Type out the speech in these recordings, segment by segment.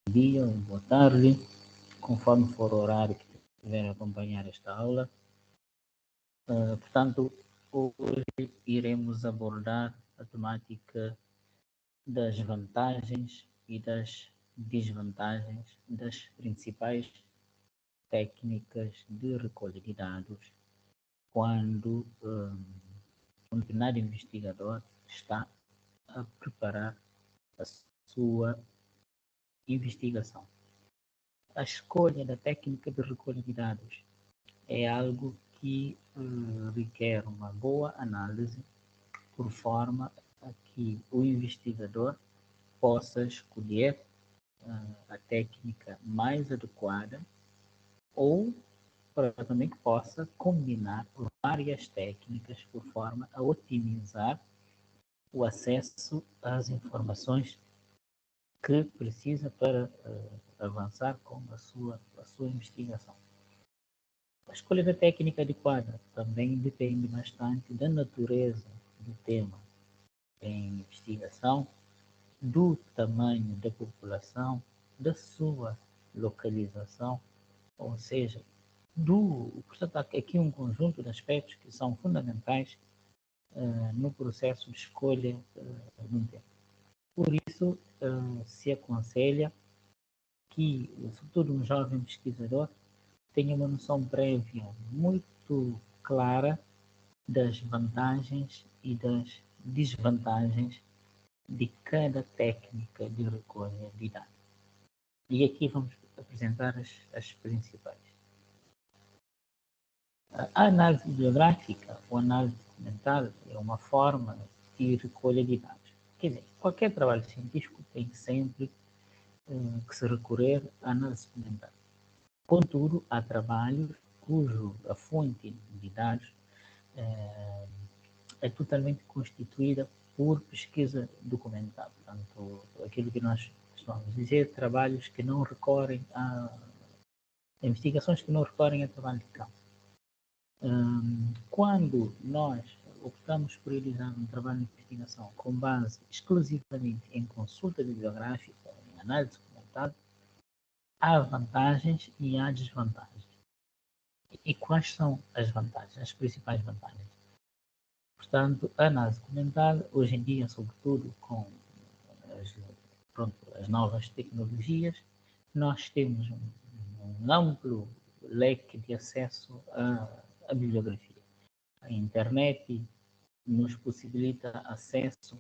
dia ou boa tarde, conforme for o horário que estiver a acompanhar esta aula. Portanto, hoje iremos abordar a temática das vantagens e das desvantagens das principais técnicas de recolha de dados quando um determinado investigador está a preparar a sua investigação. A escolha da técnica de recolha de dados é algo que requer uma boa análise por forma a que o investigador possa escolher a técnica mais adequada ou para também que possa combinar várias técnicas por forma a otimizar o acesso às informações que precisa para avançar com a sua investigação. A escolha da técnica adequada também depende bastante da natureza do tema em investigação, do tamanho da população, da sua localização, ou seja, portanto, há aqui um conjunto de aspectos que são fundamentais no processo de escolha de um tema. Por isso, se aconselha que, sobretudo um jovem pesquisador, tenha uma noção prévia muito clara das vantagens e das desvantagens de cada técnica de recolha de dados. E aqui vamos apresentar as principais. A análise bibliográfica ou análise documental é uma forma de recolha de dados. Quer dizer, qualquer trabalho científico tem sempre que se recorrer à análise documental. Contudo, há trabalhos cujo a fonte de dados é totalmente constituída por pesquisa documental. Portanto, aquilo que nós costumamos dizer, trabalhos que não recorrem a investigações que não recorrem a trabalho de campo. Quando nós optamos por realizar um trabalho de investigação com base exclusivamente em consulta bibliográfica, em análise documental, há vantagens e há desvantagens. E quais são as vantagens, as principais vantagens? Portanto, a análise documental, hoje em dia, sobretudo com as novas tecnologias, nós temos um amplo leque de acesso à bibliografia. A internet nos possibilita acesso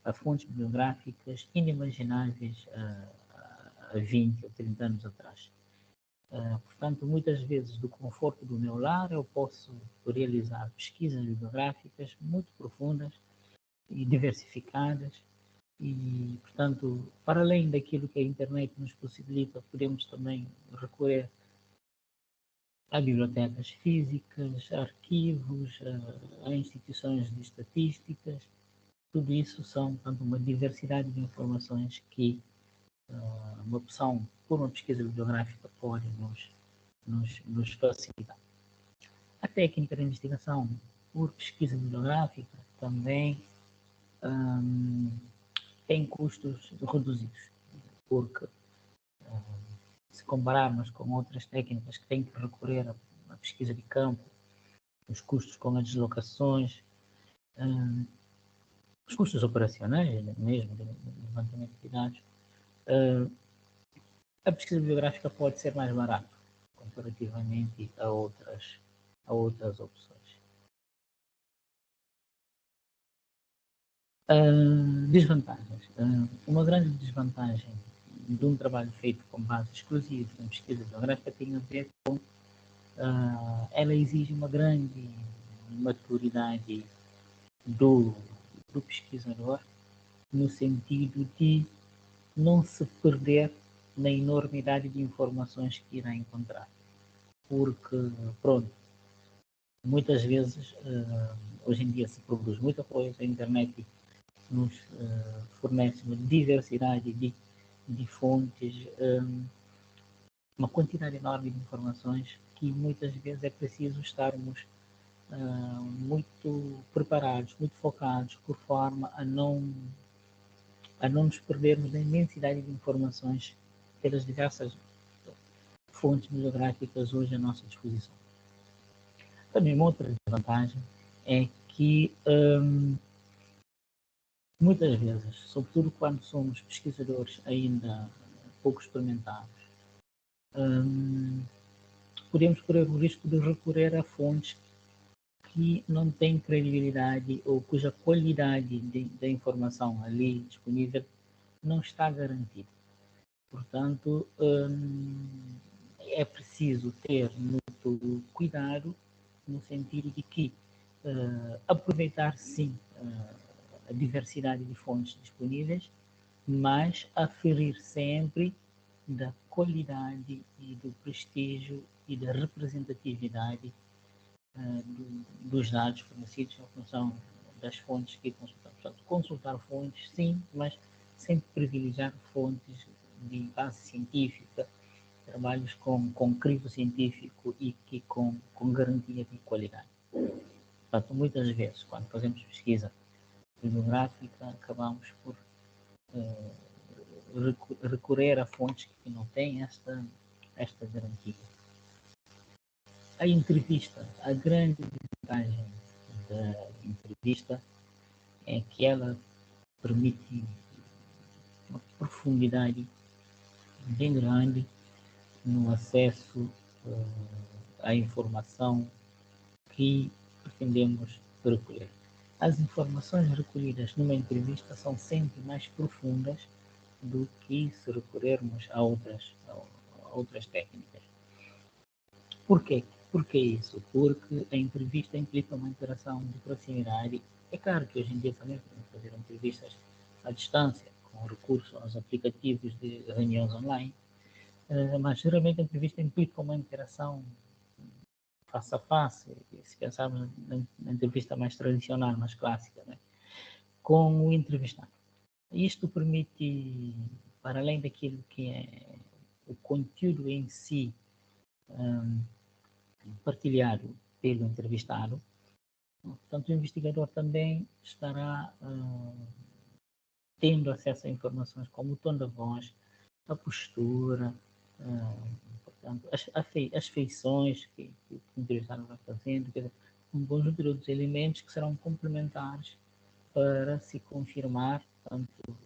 a fontes bibliográficas inimagináveis há 20 ou 30 anos atrás. Portanto, muitas vezes, do conforto do meu lar, eu posso realizar pesquisas bibliográficas muito profundas e diversificadas e, portanto, para além daquilo que a internet nos possibilita, podemos também recorrer a bibliotecas físicas, a arquivos, a instituições de estatísticas. Tudo isso são, portanto, uma diversidade de informações que uma opção por uma pesquisa bibliográfica pode nos facilitar. A técnica de investigação por pesquisa bibliográfica também tem custos reduzidos, porque se compararmos com outras técnicas que têm que recorrer à pesquisa de campo, os custos com as deslocações, os custos operacionais mesmo, de levantamento de dados, a pesquisa bibliográfica pode ser mais barata comparativamente a outras opções. Desvantagens. Uma grande desvantagem de um trabalho feito com base exclusiva em pesquisa bibliográfica tem a ver com ela exige uma grande maturidade do pesquisador no sentido de não se perder na enormidade de informações que irá encontrar. Porque, pronto, muitas vezes, hoje em dia se produz muita coisa, a internet nos fornece uma diversidade de fontes, uma quantidade enorme de informações que muitas vezes é preciso estarmos muito preparados, muito focados, por forma a não a não nos perdermos na imensidade de informações pelas diversas fontes bibliográficas hoje à nossa disposição. Também uma outra desvantagem é que muitas vezes, sobretudo quando somos pesquisadores ainda pouco experimentados, podemos correr o risco de recorrer a fontes que não têm credibilidade ou cuja qualidade da informação ali disponível não está garantida. Portanto, é preciso ter muito cuidado no sentido de que aproveitar sim a diversidade de fontes disponíveis, mas aferir sempre da qualidade e do prestígio e da representatividade dos dados fornecidos em função das fontes que consultamos. Portanto, consultar fontes, sim, mas sempre privilegiar fontes de base científica, trabalhos com crivo científico e que com garantia de qualidade. Portanto, muitas vezes, quando fazemos pesquisa bibliográfica, acabamos por recorrer a fontes que não têm esta garantia. A entrevista, a grande vantagem da entrevista é que ela permite uma profundidade bem grande no acesso à informação que pretendemos recolher. As informações recolhidas numa entrevista são sempre mais profundas do que se recorrermos a outras técnicas. Por quê? Por que isso? Porque a entrevista implica uma interação de proximidade. É claro que hoje em dia também podemos fazer entrevistas à distância, com recurso aos aplicativos de reuniões online, mas geralmente a entrevista implica uma interação face a face, se pensarmos na entrevista mais tradicional, mais clássica, né, com o entrevistado. Isto permite, para além daquilo que é o conteúdo em si, partilhado pelo entrevistado, portanto, o investigador também estará tendo acesso a informações como o tom da voz, a postura, portanto, as feições que o entrevistado vai fazendo, quer dizer, um conjunto de outros elementos que serão complementares para se confirmar tanto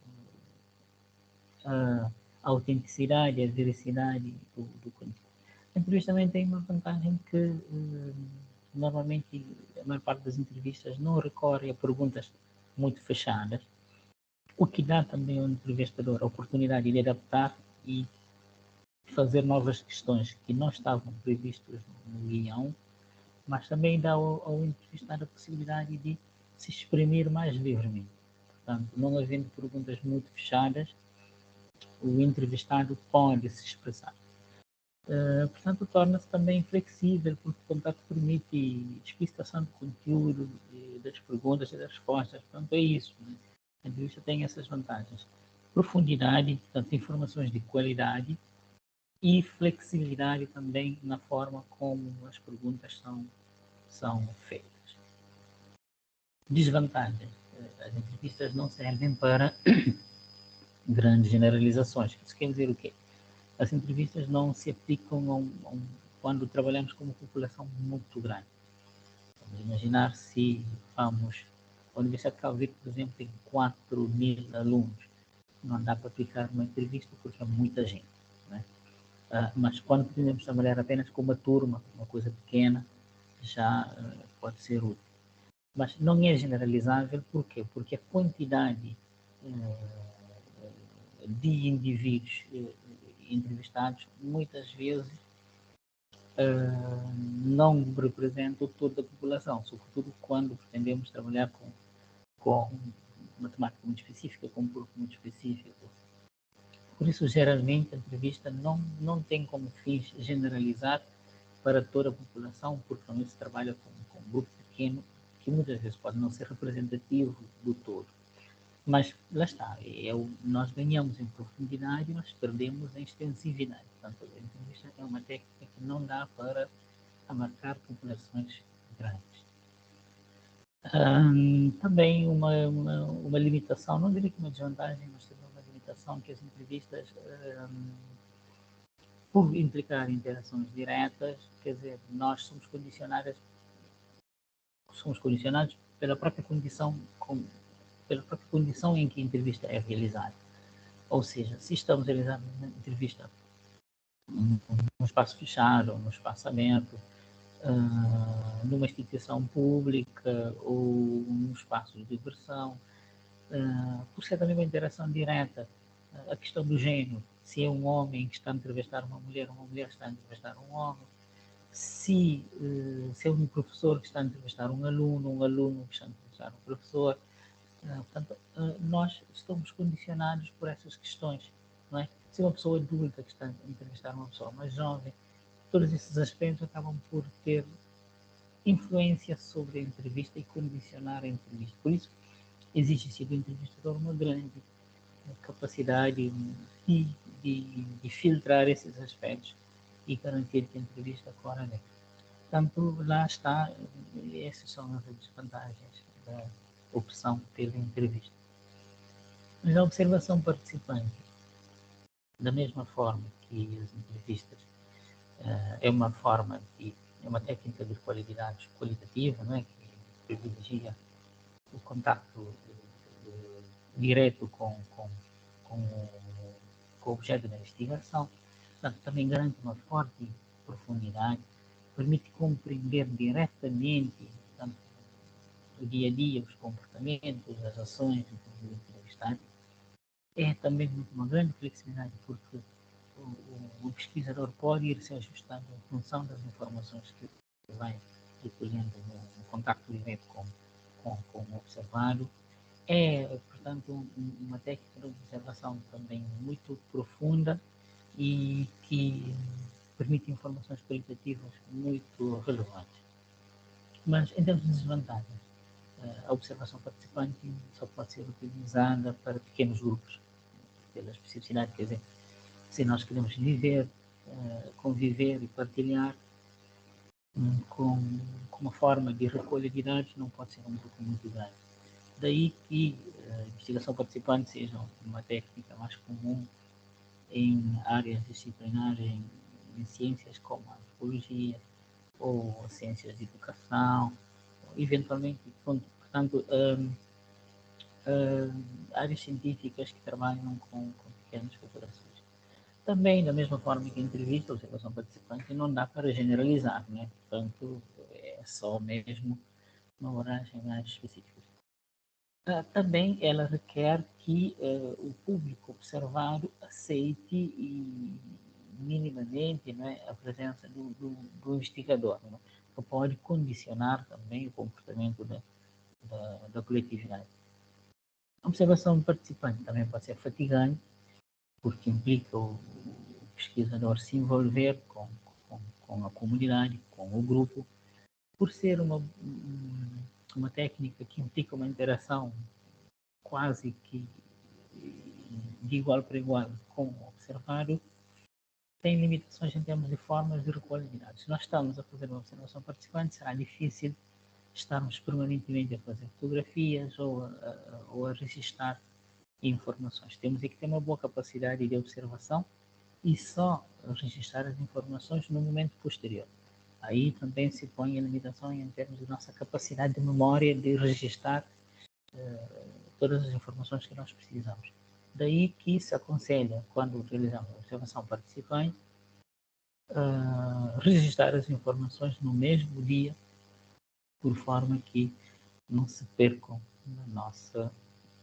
a autenticidade, a veracidade do conteúdo. A entrevista também tem uma vantagem que normalmente a maior parte das entrevistas não recorre a perguntas muito fechadas, o que dá também ao entrevistador a oportunidade de adaptar e fazer novas questões que não estavam previstas no guião, mas também dá ao entrevistado a possibilidade de se exprimir mais livremente. Portanto, não havendo perguntas muito fechadas, o entrevistado pode se expressar. Portanto, torna-se também flexível, porque o contato permite explicitação do conteúdo, das perguntas e das respostas. Portanto, é isso. Né? A entrevista tem essas vantagens. Profundidade, portanto, informações de qualidade e flexibilidade também na forma como as perguntas são feitas. Desvantagens. As entrevistas não servem para grandes generalizações. Isso quer dizer o quê? As entrevistas não se aplicam quando trabalhamos com uma população muito grande. Vamos imaginar se vamos... A Universidade de Cabo Verde, por exemplo, tem 4.000 alunos. Não dá para aplicar uma entrevista porque é muita gente. Né? Mas quando pretendemos trabalhar apenas com uma turma, uma coisa pequena, já pode ser útil. Mas não é generalizável, por quê? Porque a quantidade de indivíduos entrevistados muitas vezes não representam toda a população, sobretudo quando pretendemos trabalhar com uma temática muito específica, com um grupo muito específico. Por isso, geralmente, a entrevista não tem como fins generalizar para toda a população, porque normalmente se trabalha com um grupo pequeno, que muitas vezes pode não ser representativo do todo. Mas lá está, nós ganhamos em profundidade, mas perdemos em extensividade. Portanto, a entrevista é uma técnica que não dá para abarcar populações grandes. Também uma limitação, não diria que uma desvantagem, mas também uma limitação que as entrevistas, por implicar interações diretas, quer dizer, nós somos condicionados pela própria condição em que a entrevista é realizada. Ou seja, se estamos a realizar uma entrevista num espaço fechado, num espaço aberto, numa instituição pública ou num espaço de diversão, por ser também uma interação direta, a questão do género, se é um homem que está a entrevistar uma mulher que está a entrevistar um homem, se é um professor que está a entrevistar um aluno que está a entrevistar um professor. Portanto, nós estamos condicionados por essas questões, não é? Se é uma pessoa adulta que está a entrevistar uma pessoa mais jovem, todos esses aspectos acabam por ter influência sobre a entrevista e condicionar a entrevista. Por isso, exige-se do entrevistador uma grande capacidade de filtrar esses aspectos e garantir que a entrevista corra bem. Portanto, lá está, essas são as desvantagens da opção pela entrevista. Mas a observação participante, da mesma forma que as entrevistas, é uma técnica de qualidade qualitativa, não é? Que privilegia o contato direto com o objeto da investigação. Portanto, também garante uma forte profundidade, permite compreender diretamente, portanto, o dia a dia, os comportamentos, as ações do entrevistado. É também uma grande flexibilidade, porque o pesquisador pode ir se ajustando em função das informações que vai recolhendo no contacto direto com o observado. É, portanto, uma técnica de observação também muito profunda e que permite informações qualitativas muito relevantes. Mas, em termos de desvantagens, a observação participante só pode ser utilizada para pequenos grupos, pela especificidade, quer dizer, se nós queremos viver, conviver e partilhar com uma forma de recolha de dados, não pode ser um grupo muito grande. Daí que a investigação participante seja uma técnica mais comum em áreas disciplinares, em ciências como a antropologia ou ciências de educação, eventualmente, portanto, áreas científicas que trabalham com pequenas populações. Também, da mesma forma que a entrevista, a observação participante, não dá para generalizar, né? Portanto, é só mesmo uma abordagem mais específica. Também ela requer que o público observado aceite e minimamente, né, a presença do investigador, né, que pode condicionar também o comportamento da coletividade. A observação participante também pode ser fatigante, porque implica o pesquisador se envolver com a comunidade, com o grupo, por ser uma técnica que implica uma interação quase que de igual para igual com o observado, tem limitações em termos de formas de recolha de dados. Se nós estamos a fazer uma observação participante, será difícil estarmos permanentemente a fazer fotografias ou a registrar informações. Temos que ter uma boa capacidade de observação e só registrar as informações no momento posterior. Aí também se põe a limitação em termos de nossa capacidade de memória de registrar todas as informações que nós precisamos. Daí que se aconselha, quando realizamos a observação participante, registrar as informações no mesmo dia, por forma que não se percam na nossa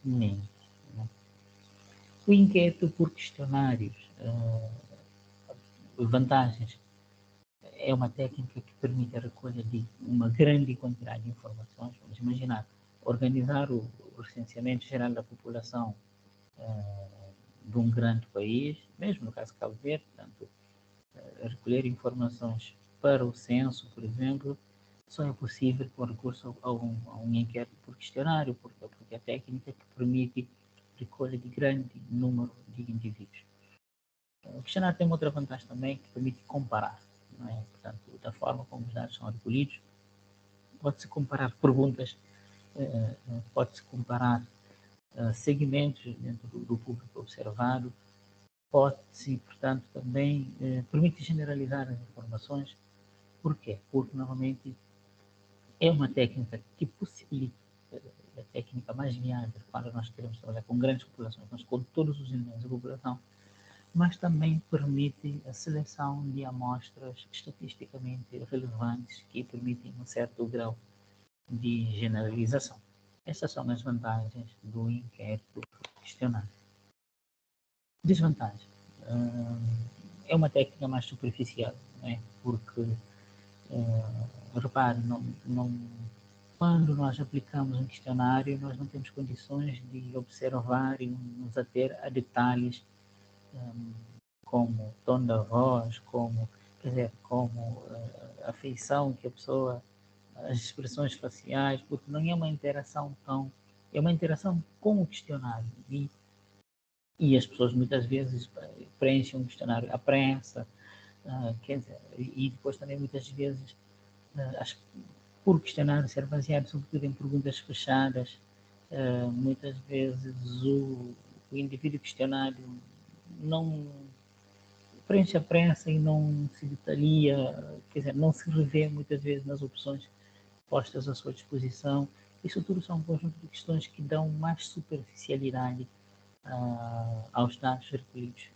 mente. Né? O inquérito por questionários, vantagens, é uma técnica que permite a recolha de uma grande quantidade de informações. Vamos imaginar, organizar o recenseamento geral da população de um grande país, mesmo no caso de Cabo Verde, portanto, recolher informações para o censo, por exemplo, só é possível com recurso a um inquérito por questionário, porque é a técnica que permite recolha de grande número de indivíduos. O questionário tem uma outra vantagem também, que permite comparar. Não é? Portanto, da forma como os dados são recolhidos, pode-se comparar perguntas pode-se comparar segmentos dentro do público observado, pode-se, portanto, também permite generalizar as informações. Por quê? Porque, normalmente, é uma técnica que possibilita, a técnica mais viável quando nós queremos trabalhar com grandes populações, mas com todos os elementos da população, mas também permite a seleção de amostras estatisticamente relevantes que permitem um certo grau de generalização. Essas são as vantagens do inquérito questionário. Desvantagem. É uma técnica mais superficial, né? Porque, repare, quando nós aplicamos um questionário, nós não temos condições de observar e nos ater a detalhes como tom da voz, como a feição que a pessoa, as expressões faciais, porque não é uma interação é uma interação com o questionário e as pessoas muitas vezes preenchem um questionário à pressa, quer dizer, e depois também muitas vezes por questionário ser baseado sobretudo em perguntas fechadas, muitas vezes o indivíduo questionário não preenche a pressa e não se detalha, quer dizer, não se revê muitas vezes nas opções postas à sua disposição. Isso tudo são um conjunto de questões que dão mais superficialidade aos dados recolhidos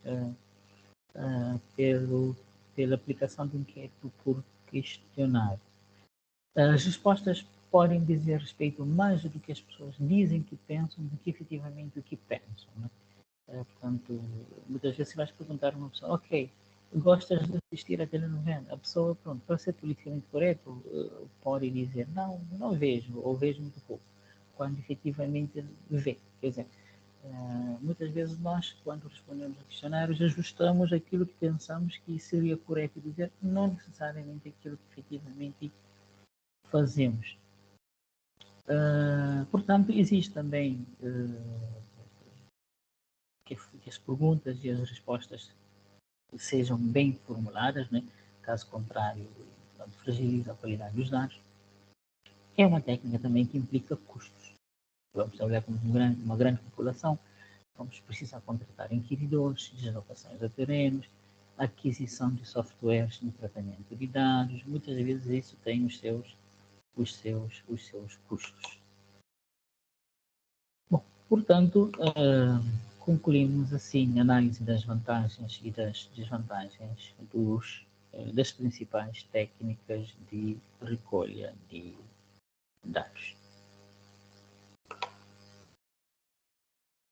pela aplicação do inquérito por questionário. As respostas podem dizer respeito mais do que as pessoas dizem que pensam do que efetivamente o que pensam. Né? Portanto, muitas vezes você vai perguntar a uma pessoa, ok, gostas de assistir a telenovela? A pessoa, pronto, para ser politicamente correto, pode dizer, não vejo, ou vejo muito pouco, quando efetivamente vê. Quer dizer, muitas vezes nós, quando respondemos a questionários, ajustamos aquilo que pensamos que seria correto dizer, não necessariamente aquilo que efetivamente fazemos. Portanto, existe também que as perguntas e as respostas sejam bem formuladas, né? Caso contrário, fragiliza a qualidade dos dados. É uma técnica também que implica custos. Vamos trabalhar com uma grande população, vamos precisar contratar inquiridores, deslocações a terrenos, aquisição de softwares de tratamento de dados. Muitas vezes isso tem os seus custos. Bom, portanto, concluímos assim a análise das vantagens e das desvantagens das principais técnicas de recolha de dados.